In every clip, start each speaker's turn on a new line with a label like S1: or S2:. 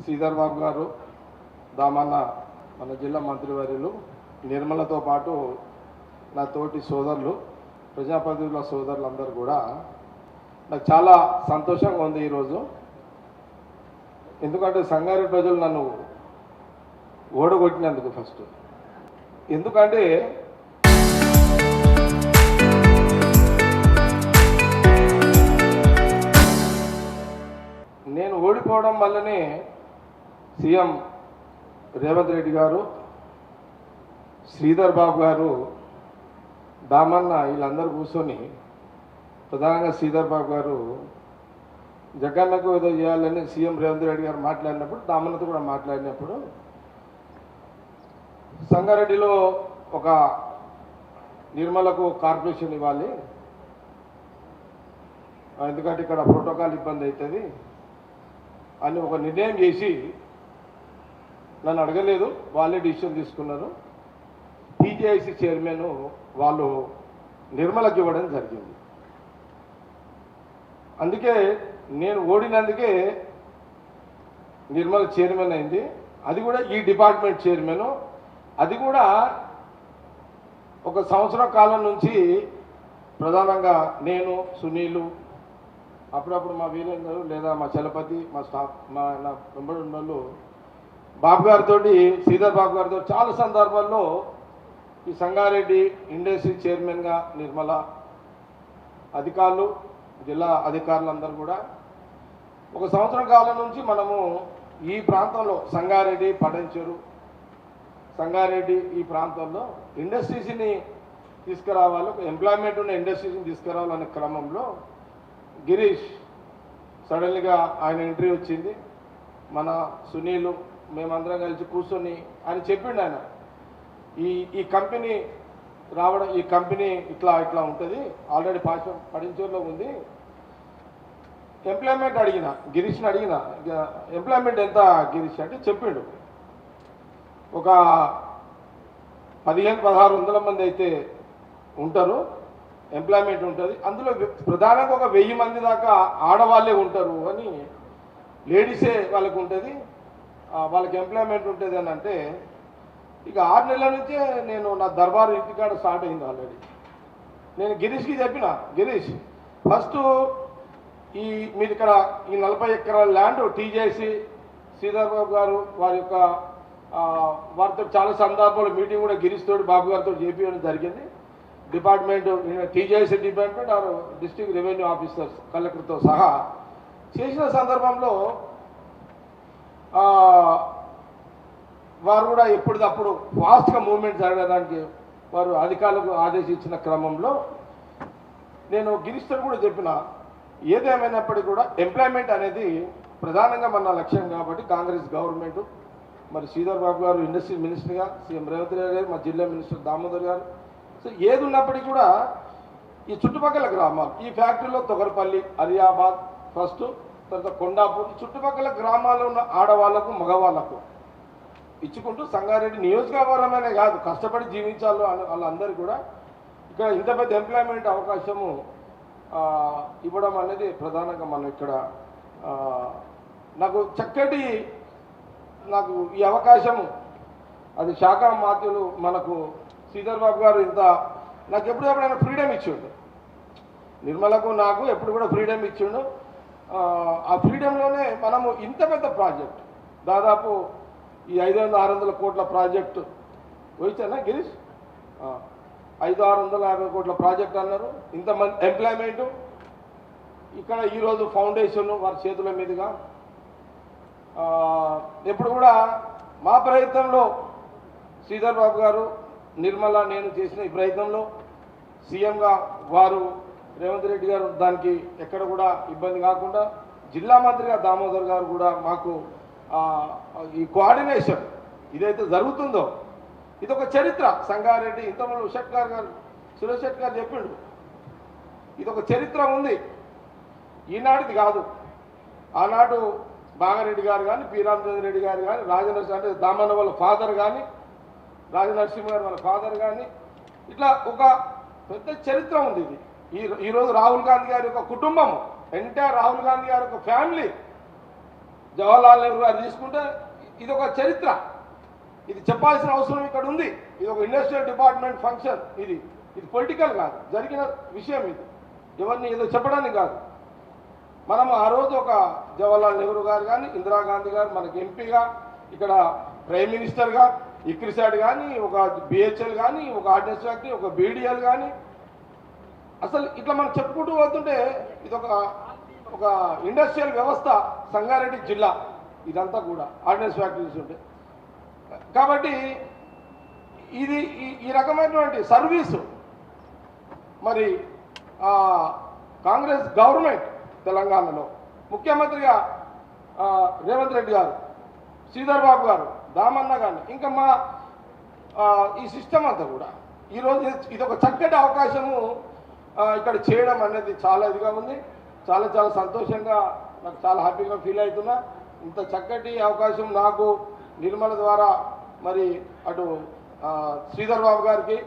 S1: శ్రీధర్ బాబు గారు, దామన్న మన జిల్లా మంత్రివర్యులు, నిర్మలతో పాటు నా తోటి సోదరులు, ప్రజాప్రతినిధుల సోదరులందరూ కూడా నాకు చాలా సంతోషంగా ఉంది ఈరోజు. ఎందుకంటే సంగారెడ్డి ప్రజలు నన్ను ఓడగొట్టినందుకు ఫస్ట్. ఎందుకంటే నేను ఓడిపోవడం వల్లనే సీఎం రేవంత్ రెడ్డి గారు, శ్రీధర్ బాబు గారు, దామన్న వీళ్ళందరూ కూర్చొని, ప్రధానంగా శ్రీధర్ బాబు గారు జగన్నకు ఏదో చేయాలని సీఎం రేవంత్ రెడ్డి గారు మాట్లాడినప్పుడు, దామన్నతో కూడా మాట్లాడినప్పుడు సంగారెడ్డిలో ఒక నిర్మలకు కార్పొరేషన్ ఇవ్వాలి, ఎందుకంటే ఇక్కడ ప్రోటోకాల్ ఇబ్బంది అవుతుంది అని ఒక నిర్ణయం చేసి నన్ను అడగలేదు, వాళ్ళే డిసిషన్ తీసుకున్నారు. టీజేఐసీ చైర్మన్ వాళ్ళు నిర్మలకు ఇవ్వడం జరిగింది. అందుకే నేను ఓడినందుకే నిర్మల చైర్మన్ అయింది. అది కూడా ఈ డిపార్ట్మెంట్ చైర్మన్. అది కూడా ఒక సంవత్సరం కాలం నుంచి ప్రధానంగా నేను, సునీలు, అప్పుడప్పుడు మా వీరేందరు లేదా మా చలపతి, మా స్టాఫ్, నా వెంబడి ఉన్న వాళ్ళు బాబు గారితో, శ్రీధర్ బాబు గారితో చాలా సందర్భాల్లో ఈ సంగారెడ్డి ఇండస్ట్రీ చైర్మన్గా నిర్మల అధికారులు, జిల్లా అధికారులందరూ కూడా ఒక సంవత్సరం కాలం నుంచి మనము ఈ ప్రాంతంలో సంగారెడ్డి, పడంచెరు, సంగారెడ్డి ఈ ప్రాంతంలో ఇండస్ట్రీస్ని తీసుకురావాలి, ఒక ఎంప్లాయ్మెంట్ ఉన్న ఇండస్ట్రీస్ని తీసుకురావాలనే క్రమంలో గిరీష్ సడన్గా ఆయన ఎంట్రీ వచ్చింది. మన సునీలు మేమందరం కలిసి కూర్చొని ఆయన చెప్పిండు, ఆయన ఈ కంపెనీ రావడం, ఈ కంపెనీ ఇట్లా ఇట్లా ఉంటుంది, ఆల్రెడీ పడించూరులో ఉంది. ఎంప్లాయ్మెంట్ అడిగిన, గిరీష్ని అడిగిన, ఎంప్లాయ్మెంట్ ఎంత గిరీష్ అంటే చెప్పిండు, ఒక 1500-1600 మంది అయితే ఉంటారు, ఎంప్లాయ్మెంట్ ఉంటుంది. అందులో ప్రధానంగా ఒక 1000 మంది దాకా ఆడవాళ్ళే ఉంటారు అని, లేడీసే వాళ్ళకు ఉంటుంది, వాళ్ళకి ఎంప్లాయ్మెంట్ ఉంటుంది అని అంటే, ఇక 6 నెలల నుంచే నేను నా దర్బారు ఇంటికాడ స్టార్ట్ అయింది ఆల్రెడీ. నేను గిరీష్కి చెప్పిన, గిరీష్ ఫస్ట్ మీరు ఇక్కడ ఈ 40 ఎకరాల ల్యాండ్ టీజేసీ శ్రీధర్ బాబు గారు వారితో చాలా సందర్భాలు మీటింగ్ కూడా గిరీష్ తోటి బాబు గారితో చేపించడం జరిగింది. Department, TJC department or district revenue officers కలెక్టర్తో సహా చేసిన సందర్భంలో వారు కూడా ఎప్పటికప్పుడు ఫాస్ట్గా మూవ్మెంట్ జరగడానికి వారు అధికారులకు ఆదేశించిన క్రమంలో నేను గిరీష్తో కూడా చెప్పిన, ఏదేమైనప్పటికీ కూడా ఎంప్లాయ్మెంట్ అనేది ప్రధానంగా మన లక్ష్యం కాబట్టి కాంగ్రెస్ గవర్నమెంట్, మరి శ్రీధర్ బాబు గారు ఇండస్ట్రీ మినిస్టర్గా, సీఎం రేవంత్ రెడ్డి గారు, మా జిల్లా మినిస్టర్ దామోదర్ గారు, సో ఏది ఉన్నప్పటికీ కూడా ఈ చుట్టుపక్కల గ్రామాలు, ఈ ఫ్యాక్టరీలో తొగరపల్లి, అలియాబాద్ ఫస్ట్, తర్వాత కొండాపూర్, ఈ చుట్టుపక్కల గ్రామాల్లో ఉన్న ఆడవాళ్లకు, మగవాళ్లకు ఇచ్చుకుంటూ సంగారెడ్డి నియోజకవర్గమనే కాదు, కష్టపడి జీవించాలి వాళ్ళందరూ కూడా ఇక్కడ ఇంత పెద్ద ఎంప్లాయ్మెంట్ అవకాశము ఇవ్వడం అనేది ప్రధానంగా మనం ఇక్కడ నాకు ఈ అవకాశము, అది శాఖ మాత్రులు మనకు శ్రీధర్ బాబు గారు నాకు ఎప్పుడైనా ఫ్రీడమ్ ఇచ్చిండు, నిర్మలకు నాకు ఎప్పుడు కూడా ఫ్రీడమ్ ఇచ్చిండు. ఆ ఫ్రీడంలోనే మనము ఇంత పెద్ద ప్రాజెక్ట్, దాదాపు ఈ 500-600 కోట్ల ప్రాజెక్టు వచ్చానా గిరీష్, 500-650 కోట్ల ప్రాజెక్ట్ అన్నారు. ఇంతమంది ఎంప్లాయ్మెంటు ఇక్కడ ఈరోజు ఫౌండేషన్ వారి చేతుల మీదుగా, ఎప్పుడు కూడా మా ప్రయత్నంలో శ్రీధర్ బాబు గారు, నిర్మల, నేను చేసిన ఈ ప్రయత్నంలో సీఎంగా వారు రేవంత్ రెడ్డి గారు దానికి ఎక్కడ కూడా ఇబ్బంది కాకుండా, జిల్లా మంత్రిగా దామోదర్ గారు కూడా మాకు ఈ కోఆర్డినేషన్ ఇదైతే జరుగుతుందో ఇది ఒక చరిత్ర. సంగారెడ్డి ఇంతమంది సురేష్ శెట్టి గారు చెప్పిండు, ఇది ఒక చరిత్ర ఉంది, ఈనాటిది కాదు. ఆనాడు బాగారెడ్డి గారు కానీ, పి రామచంద్ర రెడ్డి గారు కానీ, రాజనరసింహ అంటే దామన్న వాళ్ళ ఫాదర్ కానీ, రాజనరసింహ గారు వాళ్ళ ఫాదర్ కానీ, ఇట్లా ఒక పెద్ద చరిత్ర ఉంది. ఇది ఈరోజు రాహుల్ గాంధీ గారి యొక్క కుటుంబం, ఎంటైర్ రాహుల్ గాంధీ గారి యొక్క ఫ్యామిలీ జవహర్లాల్ నెహ్రూ గారు తీసుకుంటే ఇది ఒక చరిత్ర, ఇది చెప్పాల్సిన అవసరం ఇక్కడ ఉంది. ఇది ఒక ఇండస్ట్రియల్ డిపార్ట్మెంట్ ఫంక్షన్, ఇది పొలిటికల్ కాదు, జరిగిన విషయం ఇది, ఎవరిని ఏదో చెప్పడానికి కాదు. మనం ఆ రోజు ఒక జవహర్లాల్ నెహ్రూ గారు కానీ ఇందిరాగాంధీ గారు మనకి ఎంపీగా, ఇక్కడ ప్రైమ్ మినిస్టర్గా, ఇక్రిసాట్ కానీ, ఒక బిహెచ్ఎల్ కానీ, ఒక ఆర్డినెన్స్ ఫ్యాక్టరీ, ఒక బీడీఎల్ కానీ, అసలు ఇట్లా మనం చెప్పుకుంటూ పోతుంటే ఇది ఒక ఇండస్ట్రియల్ వ్యవస్థ. సంగారెడ్డి జిల్లా ఇదంతా కూడా ఆర్డినెన్స్ ఫ్యాక్టరీస్ ఉంటాయి. కాబట్టి ఇది ఈ రకమైనటువంటి సర్వీసు మరి కాంగ్రెస్ గవర్నమెంట్ తెలంగాణలో ముఖ్యమంత్రిగా రేవంత్ రెడ్డి గారు, శ్రీధర్ బాబు గారు, దామన్న గారిని, ఇంకా మా ఈ సిస్టమ్ అంతా కూడా ఈరోజు ఇది ఒక చక్కటి అవకాశము ఇక్కడ చేయడం అనేది చాలా ఇదిగా ఉంది. చాలా చాలా సంతోషంగా, నాకు చాలా హ్యాపీగా ఫీల్ అవుతున్నా. ఇంత చక్కటి అవకాశం నాకు నిర్మల ద్వారా మరి అటు శ్రీధర్ బాబు గారికి,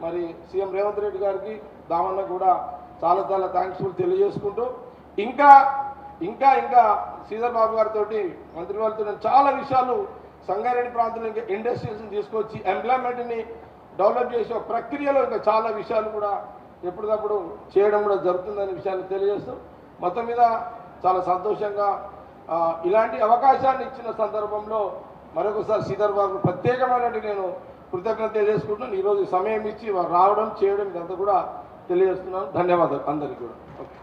S1: మరి సీఎం రేవంత్ రెడ్డి గారికి, దామన్న కూడా చాలా చాలా థ్యాంక్స్ఫుల్ తెలియజేసుకుంటూ, ఇంకా ఇంకా ఇంకా శ్రీధర్ బాబు గారితో మంత్రి వారితో నేను చాలా విషయాలు సంగారెడ్డి ప్రాంతంలో ఇంకా ఇండస్ట్రీస్ని తీసుకొచ్చి ఎంప్లాయ్మెంట్ని డెవలప్ చేసే ప్రక్రియలో ఇంకా చాలా విషయాలు కూడా ఎప్పటికప్పుడు చేయడం కూడా జరుగుతుందనే విషయాన్ని తెలియజేస్తూ, మొత్తం మీద చాలా సంతోషంగా ఇలాంటి అవకాశాన్ని ఇచ్చిన సందర్భంలో మరొకసారి శ్రీధర్ బాబు ప్రత్యేకమైనటువంటి నేను కృతజ్ఞత తెలియజేసుకుంటున్నాను. ఈరోజు సమయం ఇచ్చి రావడం చేయడం ఇదంతా కూడా తెలియజేస్తున్నాను. ధన్యవాదాలు అందరికీ కూడా. ఓకే.